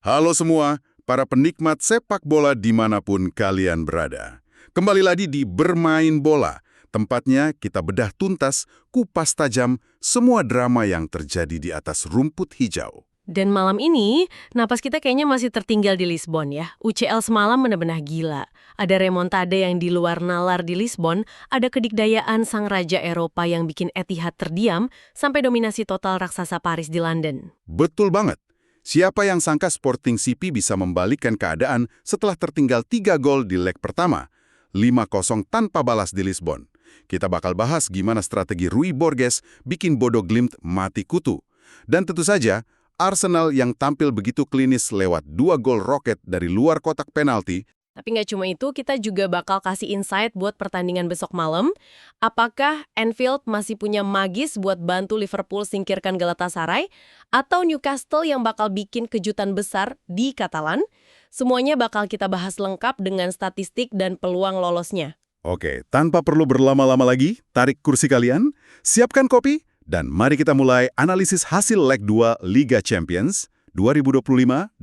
Halo semua, para penikmat sepak bola dimanapun kalian berada. Kembali lagi di Bermain Bola. Tempatnya kita bedah tuntas, kupas tajam, semua drama yang terjadi di atas rumput hijau. Dan malam ini, napas kita kayaknya masih tertinggal di Lisbon ya. UCL semalam benar-benar gila. Ada remontada yang di luar nalar di Lisbon, ada kedikdayaan sang raja Eropa yang bikin Etihad terdiam, sampai dominasi total raksasa Paris di London. Betul banget. Siapa yang sangka Sporting CP bisa membalikkan keadaan setelah tertinggal 3 gol di leg pertama, 5-0 tanpa balas di Lisbon. Kita bakal bahas gimana strategi Rui Borges bikin Bodo Glimt mati kutu. Dan tentu saja, Arsenal yang tampil begitu klinis lewat 2 gol roket dari luar kotak penalti. Tapi nggak cuma itu, kita juga bakal kasih insight buat pertandingan besok malam. Apakah Anfield masih punya magis buat bantu Liverpool singkirkan Galatasaray? Atau Newcastle yang bakal bikin kejutan besar di Katalan? Semuanya bakal kita bahas lengkap dengan statistik dan peluang lolosnya. Oke, tanpa perlu berlama-lama lagi, tarik kursi kalian, siapkan kopi, dan mari kita mulai analisis hasil leg 2 Liga Champions 2025-2026.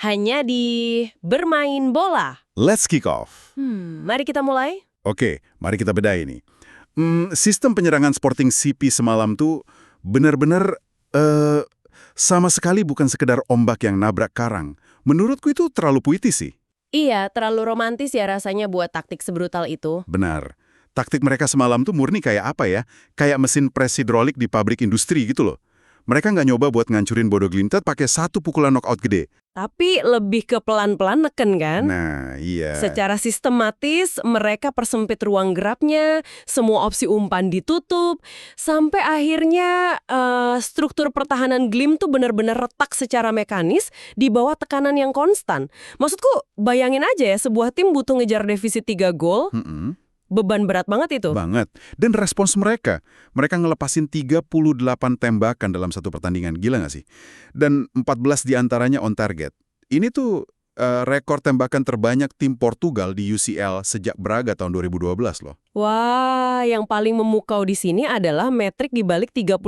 Hanya di Bermain Bola. Let's kick off. Mari kita mulai. Oke, mari kita bedah ini. Sistem penyerangan Sporting CP semalam tuh benar-benar sama sekali bukan sekedar ombak yang nabrak karang. Menurutku itu terlalu puitis sih. Iya, terlalu romantis ya rasanya buat taktik sebrutal itu. Benar. Taktik mereka semalam tuh murni kayak apa ya? Kayak mesin pres hidrolik di pabrik industri gitu loh. Mereka nggak nyoba buat ngancurin Bodo Glimt pakai satu pukulan knockout gede. Tapi lebih ke pelan-pelan neken kan? Nah, iya. Secara sistematis, mereka persempit ruang geraknya, semua opsi umpan ditutup, sampai akhirnya struktur pertahanan Glimt tuh benar-benar retak secara mekanis di bawah tekanan yang konstan. Maksudku, bayangin aja ya, sebuah tim butuh ngejar defisit 3 gol, beban berat banget itu. Banget. Dan respons mereka ngelepasin 38 tembakan dalam satu pertandingan. Gila nggak sih? Dan 14 diantaranya on target. Ini tuh rekor tembakan terbanyak tim Portugal di UCL sejak Braga tahun 2012 loh. Wah, yang paling memukau di sini adalah metrik di balik 38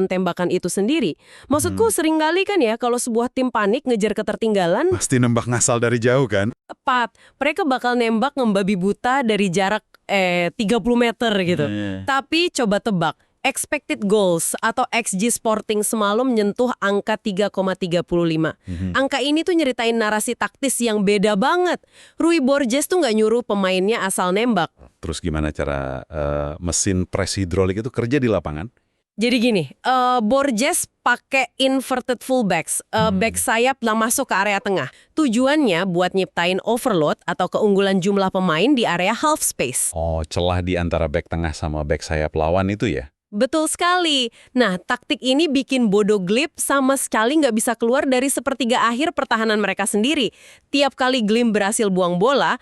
tembakan itu sendiri. Maksudku seringkali kan ya, kalau sebuah tim panik ngejar ketertinggalan, Pasti nembak ngasal dari jauh kan? tepat, mereka bakal nembak ngembabi buta dari jarak 30 meter gitu. Tapi coba tebak, expected goals atau XG Sporting semalam menyentuh angka 3,35. Angka ini tuh nyeritain narasi taktis yang beda banget. Rui Borges tuh nggak nyuruh pemainnya asal nembak. Terus gimana cara mesin pres hidrolik itu kerja di lapangan? Jadi gini, Borges pakai inverted fullbacks, back sayap lah masuk ke area tengah. Tujuannya buat nyiptain overload atau keunggulan jumlah pemain di area half space. Oh, celah di antara back tengah sama back sayap lawan itu ya? Betul sekali. Nah, taktik ini bikin Bodo Glimt sama sekali nggak bisa keluar dari sepertiga akhir pertahanan mereka sendiri. Tiap kali Glimt berhasil buang bola,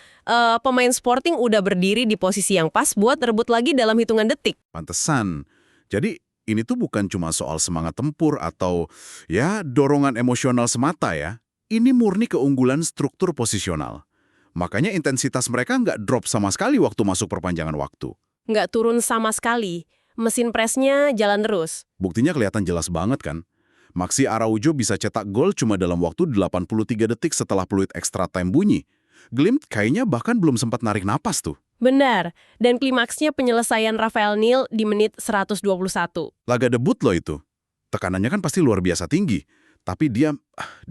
pemain Sporting udah berdiri di posisi yang pas buat rebut lagi dalam hitungan detik. Pantesan. Jadi ini tuh bukan cuma soal semangat tempur atau ya dorongan emosional semata ya. Ini murni keunggulan struktur posisional. Makanya intensitas mereka nggak drop sama sekali waktu masuk perpanjangan waktu. Nggak turun sama sekali. Mesin presnya jalan terus. Buktinya kelihatan jelas banget kan? Maxi Araujo bisa cetak gol cuma dalam waktu 83 detik setelah peluit extra time bunyi. Glimt kayaknya bahkan belum sempat narik napas tuh. Benar. Dan klimaksnya penyelesaian Rafael Neal di menit 121. Laga debut loh itu. Tekanannya kan pasti luar biasa tinggi. Tapi dia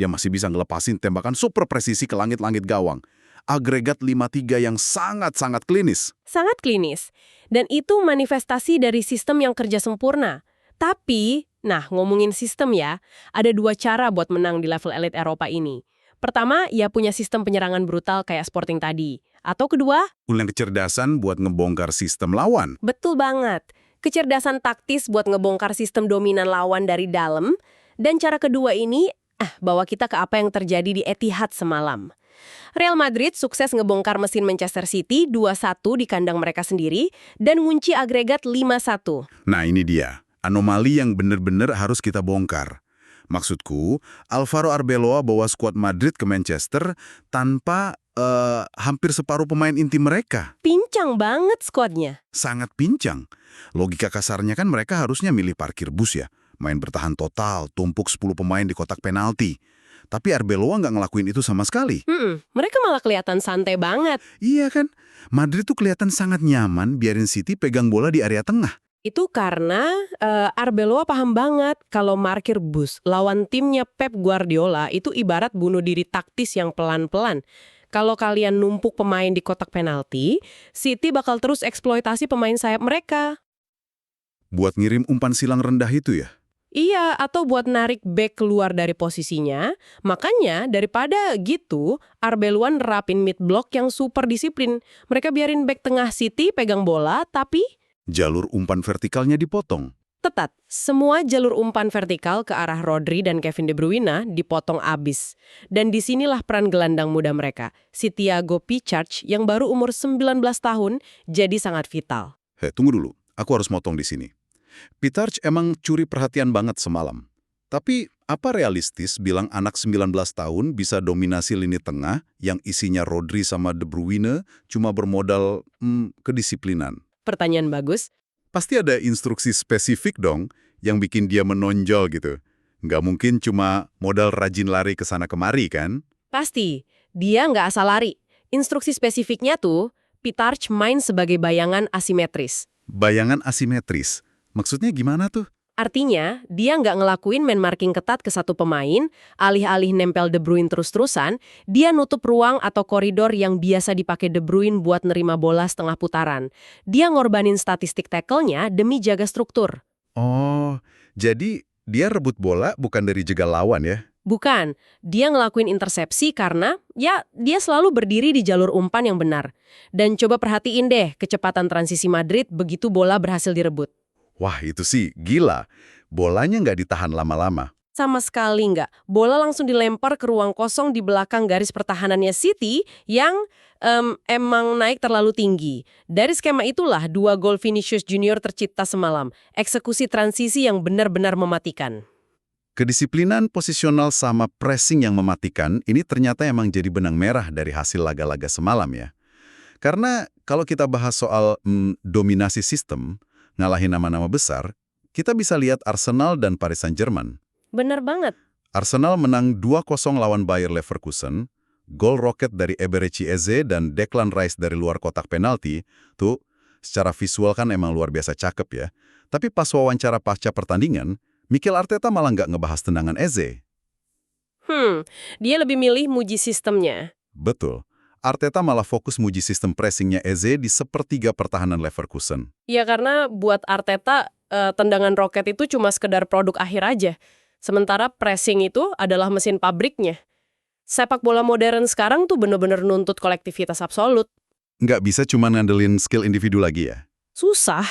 masih bisa ngelepasin tembakan super presisi ke langit-langit gawang. Agregat 5-3 yang sangat-sangat klinis. Sangat klinis. Dan itu manifestasi dari sistem yang kerja sempurna. Tapi, nah ngomongin sistem ya, ada 2 cara buat menang di level elit Eropa ini. Pertama, ya punya sistem penyerangan brutal kayak Sporting tadi. Atau kedua, Punya kecerdasan buat ngebongkar sistem lawan. betul banget, kecerdasan taktis buat ngebongkar sistem dominan lawan dari dalam. Dan cara kedua ini, bawa kita ke apa yang terjadi di Etihad semalam. Real Madrid sukses ngebongkar mesin Manchester City 2-1 di kandang mereka sendiri dan ngunci agregat 5-1. Nah ini dia, anomali yang benar-benar harus kita bongkar. Maksudku, Alvaro Arbeloa bawa skuad Madrid ke Manchester tanpa hampir separuh pemain inti mereka. Pincang banget skuadnya. Sangat pincang. Logika kasarnya kan mereka harusnya milih parkir bus ya. Main bertahan total, tumpuk 10 pemain di kotak penalti. Tapi Arbeloa nggak ngelakuin itu sama sekali. Mereka malah kelihatan santai banget. Iya kan? Madrid tuh kelihatan sangat nyaman biarin City pegang bola di area tengah. Itu karena Arbeloa paham banget kalau markir bus lawan timnya Pep Guardiola itu ibarat bunuh diri taktis yang pelan-pelan. Kalau kalian numpuk pemain di kotak penalti, City bakal terus eksploitasi pemain sayap mereka. Buat ngirim umpan silang rendah itu ya? Iya, atau buat narik bek keluar dari posisinya. Makanya, daripada gitu, Arbeloa nerapin mid block yang super disiplin. Mereka biarin bek tengah City pegang bola, tapi Jalur umpan vertikalnya dipotong. tetat. Semua jalur umpan vertikal ke arah Rodri dan Kevin De Bruyne dipotong abis. Dan disinilah peran gelandang muda mereka, si Thiago Pickford yang baru umur 19 tahun, jadi sangat vital. Tunggu dulu. Aku harus motong di sini. Pickford emang curi perhatian banget semalam. Tapi apa realistis bilang anak 19 tahun bisa dominasi lini tengah yang isinya Rodri sama De Bruyne cuma bermodal kedisiplinan? Pertanyaan bagus. Pasti ada instruksi spesifik dong yang bikin dia menonjol gitu. Nggak mungkin cuma modal rajin lari ke sana kemari kan? Pasti, dia nggak asal lari. Instruksi spesifiknya tuh, Pickford main sebagai bayangan asimetris. Bayangan asimetris. Maksudnya gimana tuh? Artinya, dia nggak ngelakuin man marking ketat ke satu pemain, alih-alih nempel De Bruyne terus-terusan, dia nutup ruang atau koridor yang biasa dipakai De Bruyne buat nerima bola setengah putaran. Dia ngorbanin statistik tackle-nya demi jaga struktur. Oh, jadi dia rebut bola bukan dari jegal lawan ya? Bukan, dia ngelakuin intersepsi karena, ya, dia selalu berdiri di jalur umpan yang benar. Dan coba perhatiin deh kecepatan transisi Madrid begitu bola berhasil direbut. Wah, itu sih gila. Bolanya nggak ditahan lama-lama. Sama sekali nggak. Bola langsung dilempar ke ruang kosong di belakang garis pertahanannya City yang emang naik terlalu tinggi. Dari skema itulah 2 gol Vinicius Junior tercipta semalam. Eksekusi transisi yang benar-benar mematikan. Kedisiplinan posisional sama pressing yang mematikan ini ternyata emang jadi benang merah dari hasil laga-laga semalam ya. Karena kalau kita bahas soal dominasi sistem, ngalahin nama-nama besar, kita bisa lihat Arsenal dan Paris Saint-Germain. Bener banget. Arsenal menang 2-0 lawan Bayer Leverkusen, gol roket dari Eberechi Eze dan Declan Rice dari luar kotak penalti, tuh secara visual kan emang luar biasa cakep ya. Tapi pas wawancara pasca pertandingan, Mikel Arteta malah nggak ngebahas tendangan Eze. Dia lebih milih muji sistemnya. Betul. Arteta malah fokus muji sistem pressingnya Eze di sepertiga pertahanan Leverkusen. Ya karena buat Arteta, tendangan roket itu cuma sekedar produk akhir aja. Sementara pressing itu adalah mesin pabriknya. Sepak bola modern sekarang tuh bener-bener nuntut kolektivitas absolut. Nggak bisa cuma ngandelin skill individu lagi ya? Susah.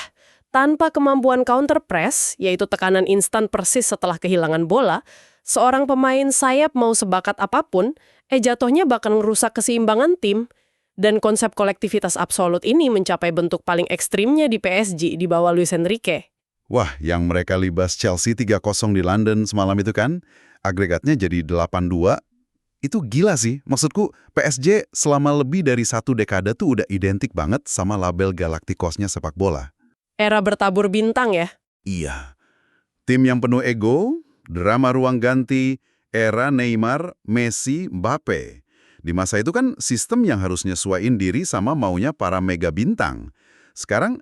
Tanpa kemampuan counter press, yaitu tekanan instan persis setelah kehilangan bola, seorang pemain sayap mau sebakat apapun, jatuhnya bakal ngerusak keseimbangan tim. Dan konsep kolektivitas absolut ini mencapai bentuk paling ekstrimnya di PSG di bawah Luis Enrique. Wah, yang mereka libas Chelsea 3-0 di London semalam itu kan, agregatnya jadi 8-2. Itu gila sih. Maksudku, PSG selama lebih dari 1 dekade tuh udah identik banget sama label Galacticosnya sepak bola. Era bertabur bintang ya. Iya. Tim yang penuh ego, drama ruang ganti, era Neymar, Messi, Mbappe. Di masa itu kan sistem yang harus nyesuaiin diri sama maunya para mega bintang. Sekarang,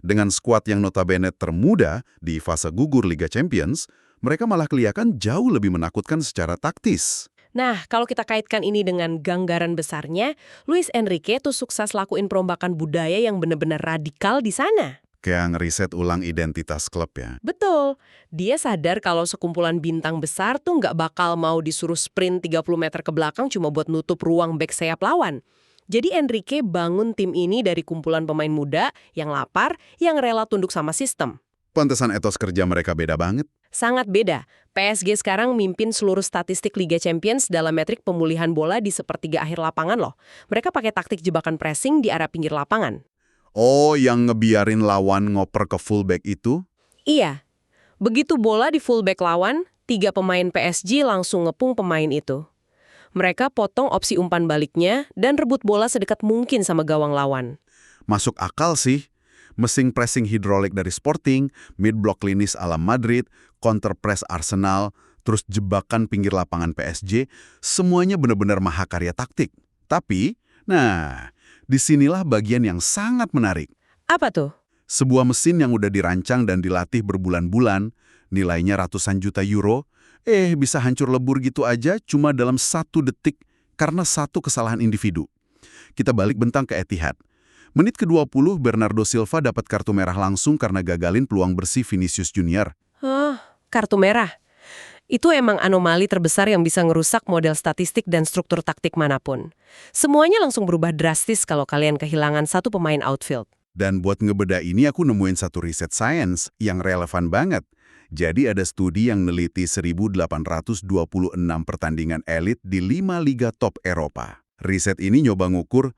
dengan skuad yang notabene termuda di fase gugur Liga Champions, mereka malah kelihatan jauh lebih menakutkan secara taktis. Nah, kalau kita kaitkan ini dengan ganggaran besarnya, Luis Enrique tuh sukses lakuin perombakan budaya yang benar-benar radikal di sana. Kayak ngeriset ulang identitas klub ya. Betul. Dia sadar kalau sekumpulan bintang besar tuh nggak bakal mau disuruh sprint 30 meter ke belakang cuma buat nutup ruang bek sayap lawan. Jadi Enrique bangun tim ini dari kumpulan pemain muda yang lapar, yang rela tunduk sama sistem. Pantesan etos kerja mereka beda banget. Sangat beda. PSG sekarang mimpin seluruh statistik Liga Champions dalam metrik pemulihan bola di sepertiga akhir lapangan loh. Mereka pakai taktik jebakan pressing di area pinggir lapangan. Oh, yang ngebiarin lawan ngoper ke fullback itu? Iya. Begitu bola di fullback lawan, 3 pemain PSG langsung ngepung pemain itu. Mereka potong opsi umpan baliknya dan rebut bola sedekat mungkin sama gawang lawan. Masuk akal sih. Mesin pressing hidrolik dari Sporting, mid-block linis ala Madrid, counter press Arsenal, terus jebakan pinggir lapangan PSG, semuanya benar-benar mahakarya taktik. Tapi, nah, disinilah bagian yang sangat menarik. Apa tuh? Sebuah mesin yang udah dirancang dan dilatih berbulan-bulan, nilainya ratusan juta euro, bisa hancur lebur gitu aja cuma dalam 1 detik karena satu kesalahan individu. Kita balik bentang ke Etihad. Menit ke-20, Bernardo Silva dapat kartu merah langsung karena gagalin peluang bersih Vinicius Junior. Kartu merah. Itu emang anomali terbesar yang bisa ngerusak model statistik dan struktur taktik manapun. Semuanya langsung berubah drastis kalau kalian kehilangan satu pemain outfield. Dan buat ngebeda ini aku nemuin satu riset sains yang relevan banget. Jadi ada studi yang neliti 1.826 pertandingan elit di 5 liga top Eropa. Riset ini nyoba ngukur,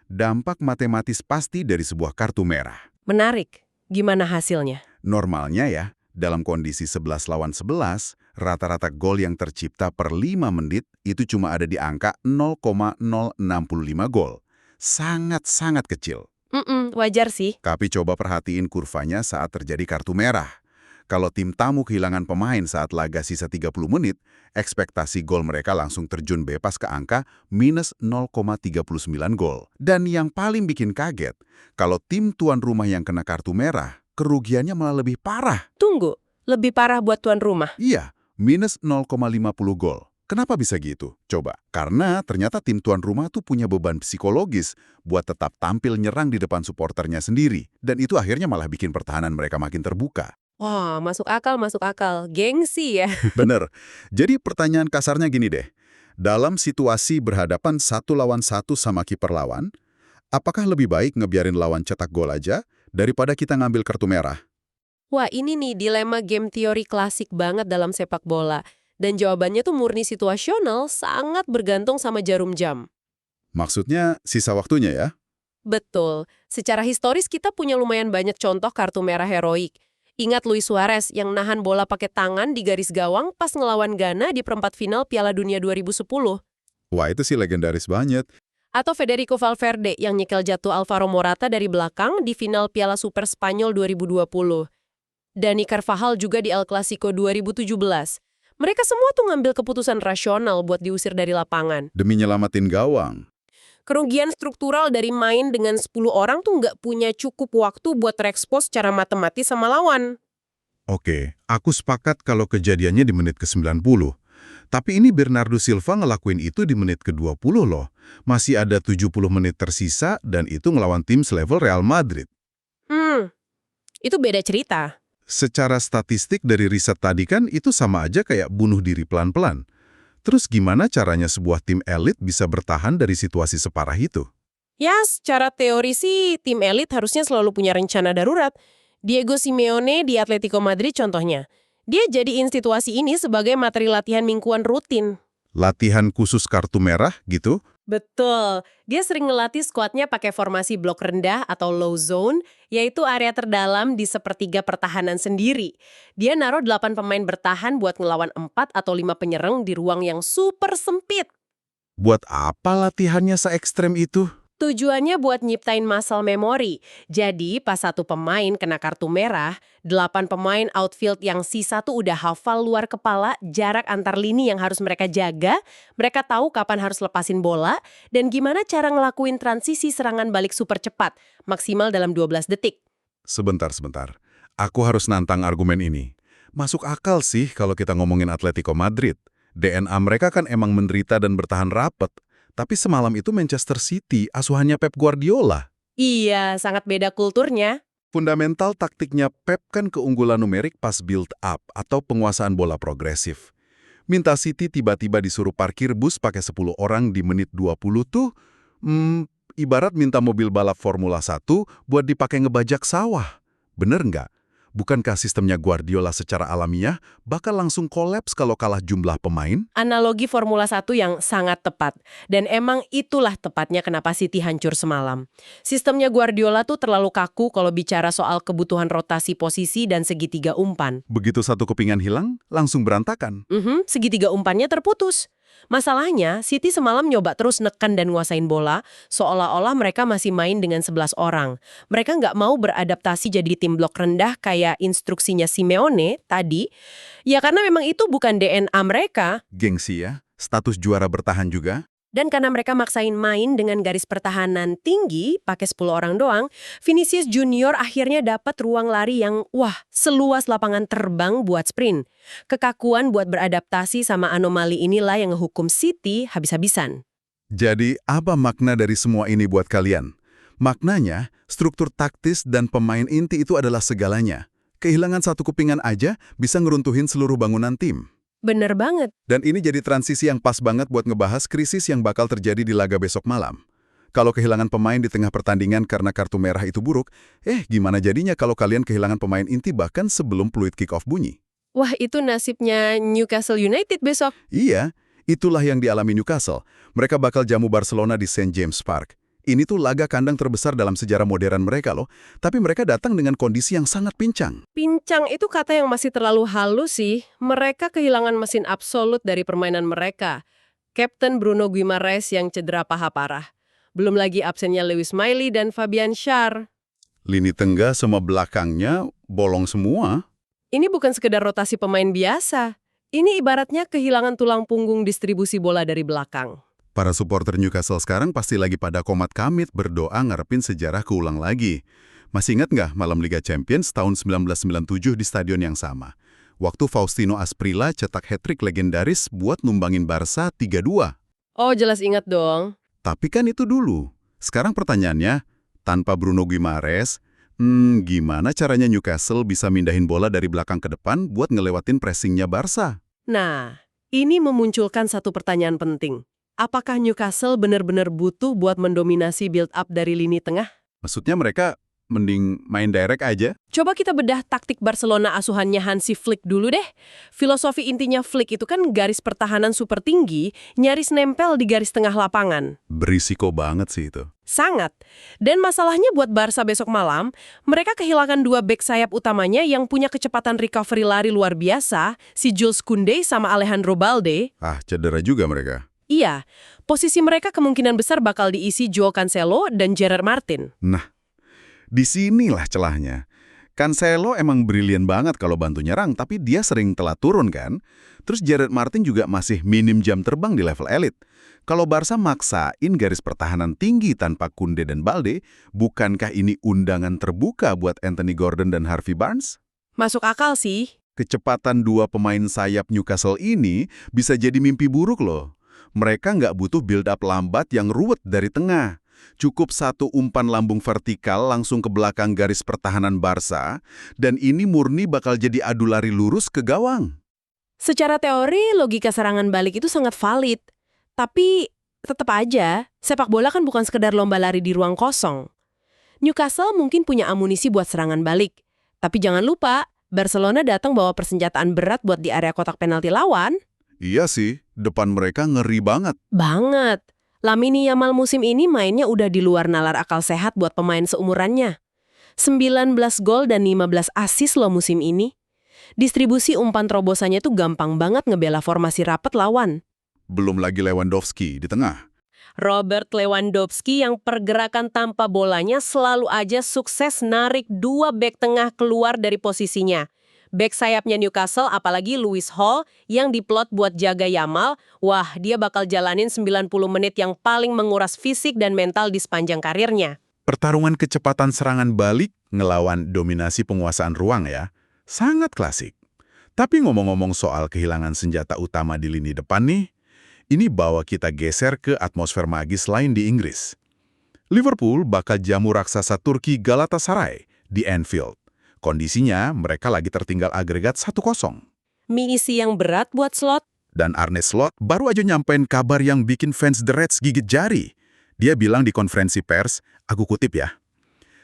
dampak matematis pasti dari sebuah kartu merah. Menarik. Gimana hasilnya? Normalnya ya, dalam kondisi 11 lawan 11, rata-rata gol yang tercipta per 5 menit itu cuma ada di angka 0,065 gol. Sangat-sangat kecil. Wajar sih. Tapi coba perhatiin kurvanya saat terjadi kartu merah. Kalau tim tamu kehilangan pemain saat laga sisa 30 menit, ekspektasi gol mereka langsung terjun bebas ke angka minus 0,39 gol. Dan yang paling bikin kaget, kalau tim tuan rumah yang kena kartu merah, kerugiannya malah lebih parah. Tunggu, lebih parah buat tuan rumah. Iya, minus 0,50 gol. Kenapa bisa gitu? Coba, karena ternyata tim tuan rumah tuh punya beban psikologis buat tetap tampil nyerang di depan suporternya sendiri. Dan itu akhirnya malah bikin pertahanan mereka makin terbuka. Wah, masuk akal, masuk akal. Gengsi ya. Bener. Jadi pertanyaan kasarnya gini deh. Dalam situasi berhadapan 1 lawan 1 sama kiper lawan, apakah lebih baik ngebiarin lawan cetak gol aja daripada kita ngambil kartu merah? Wah, ini nih dilema game teori klasik banget dalam sepak bola. Dan jawabannya tuh murni situasional, sangat bergantung sama jarum jam. Maksudnya sisa waktunya ya? Betul. Secara historis kita punya lumayan banyak contoh kartu merah heroik. Ingat Luis Suarez yang nahan bola pakai tangan di garis gawang pas ngelawan Ghana di perempat final Piala Dunia 2010. Wah, itu sih legendaris banget. Atau Federico Valverde yang nyekel jatuh Alvaro Morata dari belakang di final Piala Super Spanyol 2020. Dani Carvajal juga di El Clasico 2017. Mereka semua tuh ngambil keputusan rasional buat diusir dari lapangan. Demi nyelamatin gawang. Kerugian struktural dari main dengan 10 orang tuh nggak punya cukup waktu buat terekspos secara matematis sama lawan. Oke, aku sepakat kalau kejadiannya di menit ke-90. Tapi ini Bernardo Silva ngelakuin itu di menit ke-20 loh. Masih ada 70 menit tersisa dan itu ngelawan tim selevel Real Madrid. Itu beda cerita. Secara statistik dari riset tadi kan itu sama aja kayak bunuh diri pelan-pelan. Terus gimana caranya sebuah tim elit bisa bertahan dari situasi separah itu? Ya, secara teori sih tim elit harusnya selalu punya rencana darurat. Diego Simeone di Atletico Madrid contohnya. Dia jadiin situasi ini sebagai materi latihan mingguan rutin. Latihan khusus kartu merah gitu? Betul. Dia sering ngelatih skuadnya pakai formasi blok rendah atau low zone, yaitu area terdalam di sepertiga pertahanan sendiri. Dia naruh 8 pemain bertahan buat ngelawan 4 atau 5 penyerang di ruang yang super sempit. Buat apa latihannya se-ekstrem itu? Tujuannya buat nyiptain muscle memory. Jadi, pas satu pemain kena kartu merah, 8 pemain outfield yang sisa tuh udah hafal luar kepala jarak antar lini yang harus mereka jaga, mereka tahu kapan harus lepasin bola, dan gimana cara ngelakuin transisi serangan balik super cepat, maksimal dalam 12 detik. Sebentar. Aku harus nantang argumen ini. Masuk akal sih kalau kita ngomongin Atletico Madrid. DNA mereka kan emang menderita dan bertahan rapet. Tapi semalam itu Manchester City, asuhannya Pep Guardiola. Iya, sangat beda kulturnya. Fundamental taktiknya Pep kan keunggulan numerik pas build up atau penguasaan bola progresif. Minta City tiba-tiba disuruh parkir bus pakai 10 orang di menit 20 tuh, ibarat minta mobil balap Formula 1 buat dipakai ngebajak sawah. Bener nggak? Bukankah sistemnya Guardiola secara alamiah bakal langsung kolaps kalau kalah jumlah pemain? Analogi Formula 1 yang sangat tepat. Dan emang itulah tepatnya kenapa City hancur semalam. Sistemnya Guardiola tuh terlalu kaku kalau bicara soal kebutuhan rotasi posisi dan segitiga umpan. Begitu satu kepingan hilang, langsung berantakan. Segitiga umpannya terputus. Masalahnya, City semalam nyoba terus neken dan nguasain bola, seolah-olah mereka masih main dengan 11 orang. Mereka nggak mau beradaptasi jadi tim blok rendah kayak instruksinya Simeone tadi. Ya karena memang itu bukan DNA mereka. Gengsi ya, status juara bertahan juga. Dan karena mereka maksain main dengan garis pertahanan tinggi, pakai 10 orang doang, Vinicius Junior akhirnya dapat ruang lari yang, seluas lapangan terbang buat sprint. Kekakuan buat beradaptasi sama anomali inilah yang ngehukum City habis-habisan. Jadi, apa makna dari semua ini buat kalian? Maknanya, struktur taktis dan pemain inti itu adalah segalanya. Kehilangan satu kepingan aja bisa ngeruntuhin seluruh bangunan tim. Bener banget. Dan ini jadi transisi yang pas banget buat ngebahas krisis yang bakal terjadi di laga besok malam. Kalau kehilangan pemain di tengah pertandingan karena kartu merah itu buruk, gimana jadinya kalau kalian kehilangan pemain inti bahkan sebelum peluit kick-off bunyi? Wah, itu nasibnya Newcastle United besok. Iya, itulah yang dialami Newcastle. Mereka bakal jamu Barcelona di St. James Park. Ini tuh laga kandang terbesar dalam sejarah modern mereka loh, tapi mereka datang dengan kondisi yang sangat pincang. Pincang itu kata yang masih terlalu halus sih. Mereka kehilangan mesin absolut dari permainan mereka. Kapten Bruno Guimaraes yang cedera paha parah. Belum lagi absennya Lewis Miley dan Fabian Schär. Lini tengah sama belakangnya bolong semua. Ini bukan sekedar rotasi pemain biasa. Ini ibaratnya kehilangan tulang punggung distribusi bola dari belakang. Para supporter Newcastle sekarang pasti lagi pada komat kamit berdoa ngarepin sejarah keulang lagi. Masih ingat nggak malam Liga Champions tahun 1997 di stadion yang sama? Waktu Faustino Asprilla cetak hat-trick legendaris buat numbangin Barca 3-2. Oh, jelas ingat dong. Tapi kan itu dulu. Sekarang pertanyaannya, tanpa Bruno Guimaraes, gimana caranya Newcastle bisa mindahin bola dari belakang ke depan buat ngelewatin pressingnya Barca? Nah, ini memunculkan satu pertanyaan penting. Apakah Newcastle benar-benar butuh buat mendominasi build-up dari lini tengah? Maksudnya mereka mending main direct aja? Coba kita bedah taktik Barcelona asuhannya Hansi Flick dulu deh. Filosofi intinya Flick itu kan garis pertahanan super tinggi, nyaris nempel di garis tengah lapangan. Berisiko banget sih itu. Sangat. Dan masalahnya buat Barca besok malam, mereka kehilangan dua bek sayap utamanya yang punya kecepatan recovery lari luar biasa, si Jules Koundé sama Alejandro Balde. Cedera juga mereka. Iya, posisi mereka kemungkinan besar bakal diisi Joao Cancelo dan Gerard Martin. Nah, disinilah celahnya. Cancelo emang brilian banget kalau bantu nyerang, tapi dia sering telat turun kan? Terus Gerard Martin juga masih minim jam terbang di level elit. Kalau Barca maksain garis pertahanan tinggi tanpa Koundé dan Balde, bukankah ini undangan terbuka buat Anthony Gordon dan Harvey Barnes? Masuk akal sih. Kecepatan dua pemain sayap Newcastle ini bisa jadi mimpi buruk loh. Mereka nggak butuh build-up lambat yang ruwet dari tengah. Cukup satu umpan lambung vertikal langsung ke belakang garis pertahanan Barca, dan ini murni bakal jadi adu lari lurus ke gawang. Secara teori, logika serangan balik itu sangat valid. Tapi tetap aja, sepak bola kan bukan sekedar lomba lari di ruang kosong. Newcastle mungkin punya amunisi buat serangan balik. Tapi jangan lupa, Barcelona datang bawa persenjataan berat buat di area kotak penalti lawan. Iya sih, depan mereka ngeri banget. Banget. Lamine Yamal musim ini mainnya udah di luar nalar akal sehat buat pemain seumurannya. 19 gol dan 15 assist loh musim ini. Distribusi umpan terobosannya tuh gampang banget ngebela formasi rapat lawan. Belum lagi Lewandowski di tengah. Robert Lewandowski yang pergerakan tanpa bolanya selalu aja sukses narik dua bek tengah keluar dari posisinya. Bek sayapnya Newcastle, apalagi Lewis Hall, yang diplot buat jaga Yamal, dia bakal jalanin 90 menit yang paling menguras fisik dan mental di sepanjang karirnya. Pertarungan kecepatan serangan balik ngelawan dominasi penguasaan ruang ya. Sangat klasik. Tapi ngomong-ngomong soal kehilangan senjata utama di lini depan nih, ini bawa kita geser ke atmosfer magis lain di Inggris. Liverpool bakal jamu raksasa Turki Galatasaray di Anfield. Kondisinya, mereka lagi tertinggal agregat 1-0. Misi yang berat buat Slot. Dan Arne Slot baru aja nyampein kabar yang bikin fans The Reds gigit jari. Dia bilang di konferensi pers, aku kutip ya,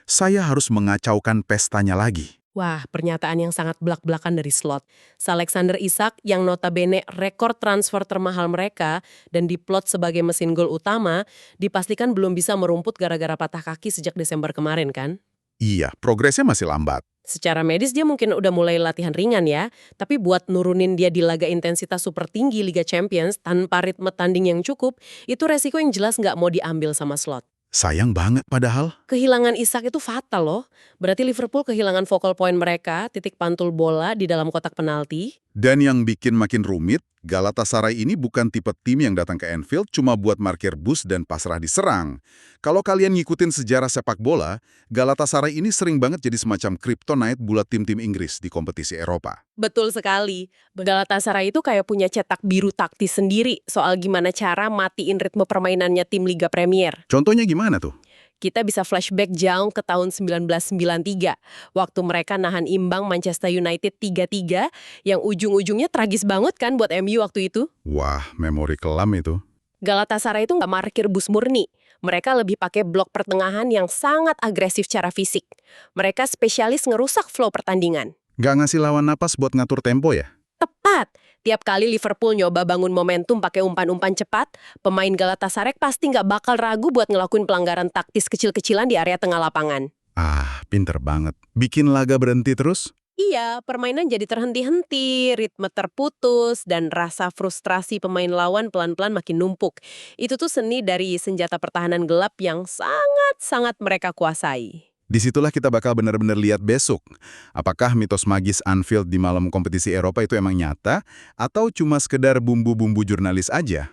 "Saya harus mengacaukan pestanya lagi." Wah, pernyataan yang sangat belak-belakan dari Slot. Alexander Isak yang notabene rekor transfer termahal mereka dan diplot sebagai mesin gol utama, dipastikan belum bisa merumput gara-gara patah kaki sejak Desember kemarin kan? Iya, progresnya masih lambat. Secara medis dia mungkin udah mulai latihan ringan ya, tapi buat nurunin dia di laga intensitas super tinggi Liga Champions tanpa ritme tanding yang cukup, itu resiko yang jelas nggak mau diambil sama Slot. Sayang banget padahal. Kehilangan Isak itu fatal loh. Berarti Liverpool kehilangan focal point mereka, titik pantul bola di dalam kotak penalti. Dan yang bikin makin rumit, Galatasaray ini bukan tipe tim yang datang ke Anfield cuma buat markir bus dan pasrah diserang. Kalau kalian ngikutin sejarah sepak bola, Galatasaray ini sering banget jadi semacam kryptonite buat tim-tim Inggris di kompetisi Eropa. Betul sekali. Galatasaray itu kayak punya cetak biru taktis sendiri soal gimana cara matiin ritme permainannya tim Liga Premier. Contohnya gimana tuh? Kita bisa flashback jauh ke tahun 1993, waktu mereka nahan imbang Manchester United 3-3, yang ujung-ujungnya tragis banget kan buat MU waktu itu. Wah, memori kelam itu. Galatasaray itu nggak markir bus murni. Mereka lebih pakai blok pertengahan yang sangat agresif secara fisik. Mereka spesialis ngerusak flow pertandingan. Nggak ngasih lawan napas buat ngatur tempo ya? Tepat. Tiap kali Liverpool nyoba bangun momentum pakai umpan-umpan cepat, pemain Galatasaray pasti nggak bakal ragu buat ngelakuin pelanggaran taktis kecil-kecilan di area tengah lapangan. Ah, pinter banget. Bikin laga berhenti terus? Iya, permainan jadi terhenti-henti, ritme terputus, dan rasa frustrasi pemain lawan pelan-pelan makin numpuk. Itu tuh seni dari senjata pertahanan gelap yang sangat-sangat mereka kuasai. Disitulah kita bakal benar-benar lihat besok. Apakah mitos magis Anfield di malam kompetisi Eropa itu emang nyata, atau cuma sekedar bumbu-bumbu jurnalis aja?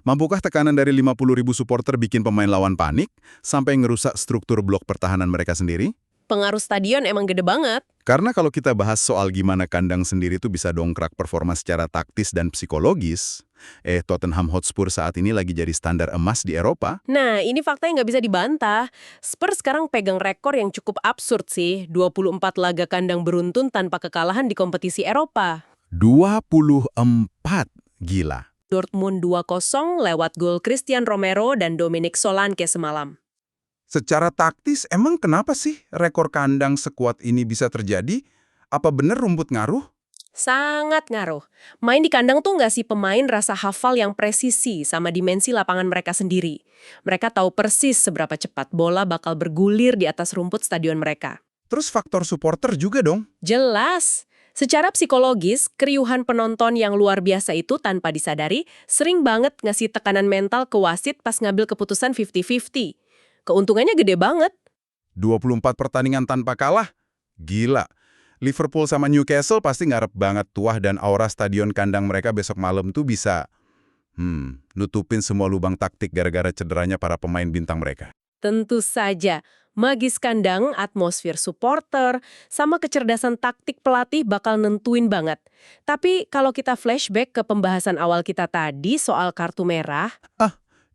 Mampukah tekanan dari 50.000 supporter bikin pemain lawan panik, sampai ngerusak struktur blok pertahanan mereka sendiri? Pengaruh stadion emang gede banget. Karena kalau kita bahas soal gimana kandang sendiri itu bisa dongkrak performa secara taktis dan psikologis, Tottenham Hotspur saat ini lagi jadi standar emas di Eropa. Nah, ini fakta yang nggak bisa dibantah. Spurs sekarang pegang rekor yang cukup absurd sih, 24 laga kandang beruntun tanpa kekalahan di kompetisi Eropa. 24, gila. Dortmund 2-0 lewat gol Christian Romero dan Dominic Solanke semalam. Secara taktis, emang kenapa sih rekor kandang sekuat ini bisa terjadi? Apa bener rumput ngaruh? Sangat ngaruh. Main di kandang tuh nggak sih pemain rasa hafal yang presisi sama dimensi lapangan mereka sendiri. Mereka tahu persis seberapa cepat bola bakal bergulir di atas rumput stadion mereka. Terus faktor supporter juga dong. Jelas. Secara psikologis, keriuhan penonton yang luar biasa itu tanpa disadari sering banget ngasih tekanan mental ke wasit pas ngambil keputusan 50-50. Keuntungannya gede banget. 24 pertandingan tanpa kalah? Gila. Liverpool sama Newcastle pasti ngarep banget tuah dan aura stadion kandang mereka besok malam tuh bisa nutupin semua lubang taktik gara-gara cederanya para pemain bintang mereka. Tentu saja, magis kandang, atmosfer supporter, sama kecerdasan taktik pelatih bakal nentuin banget. Tapi kalau kita flashback ke pembahasan awal kita tadi soal kartu merah,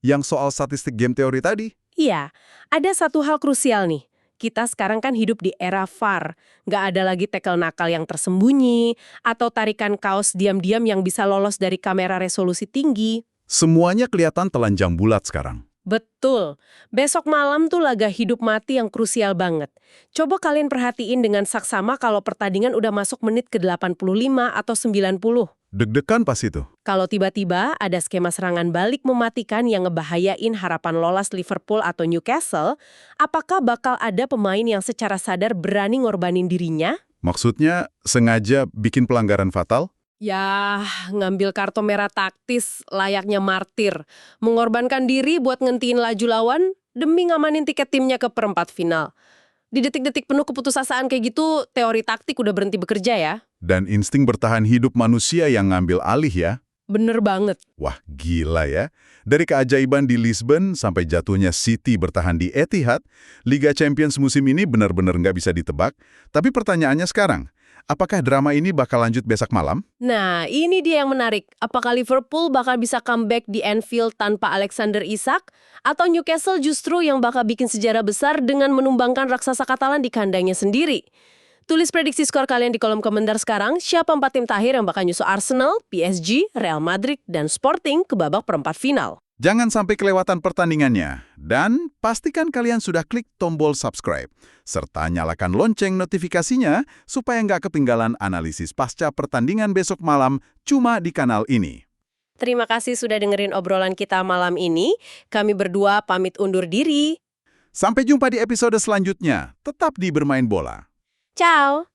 Yang soal statistik game teori tadi? iya, ada satu hal krusial nih. Kita sekarang kan hidup di era VAR. Nggak ada lagi tackle nakal yang tersembunyi, atau tarikan kaos diam-diam yang bisa lolos dari kamera resolusi tinggi. Semuanya kelihatan telanjang bulat sekarang. Betul. Besok malam tuh laga hidup mati yang krusial banget. Coba kalian perhatiin dengan saksama kalau pertandingan udah masuk menit ke 85 atau 90. Deg-degan pas itu. Kalau tiba-tiba ada skema serangan balik mematikan yang ngebahayain harapan lolos Liverpool atau Newcastle, apakah bakal ada pemain yang secara sadar berani ngorbanin dirinya? Maksudnya sengaja bikin pelanggaran fatal? Ya, ngambil kartu merah taktis layaknya martir. Mengorbankan diri buat ngentiin laju lawan demi ngamanin tiket timnya ke perempat final. Di detik-detik penuh keputusasaan kayak gitu, teori taktik udah berhenti bekerja ya. Dan insting bertahan hidup manusia yang ngambil alih ya? Bener banget. Wah, gila ya. Dari keajaiban di Lisbon sampai jatuhnya City bertahan di Etihad, Liga Champions musim ini benar-benar nggak bisa ditebak. Tapi pertanyaannya sekarang, apakah drama ini bakal lanjut besok malam? Nah, ini dia yang menarik. Apakah Liverpool bakal bisa comeback di Anfield tanpa Alexander Isak? Atau Newcastle justru yang bakal bikin sejarah besar dengan menumbangkan raksasa Katalan di kandangnya sendiri? Tulis prediksi skor kalian di kolom komentar sekarang. Siapa 4 tim terakhir yang bakal nyusul Arsenal, PSG, Real Madrid, dan Sporting ke babak perempat final? Jangan sampai kelewatan pertandingannya. Dan pastikan kalian sudah klik tombol subscribe. Serta nyalakan lonceng notifikasinya supaya nggak ketinggalan analisis pasca pertandingan besok malam cuma di kanal ini. Terima kasih sudah dengerin obrolan kita malam ini. Kami berdua pamit undur diri. Sampai jumpa di episode selanjutnya. Tetap di Bermain Bola. Ciao!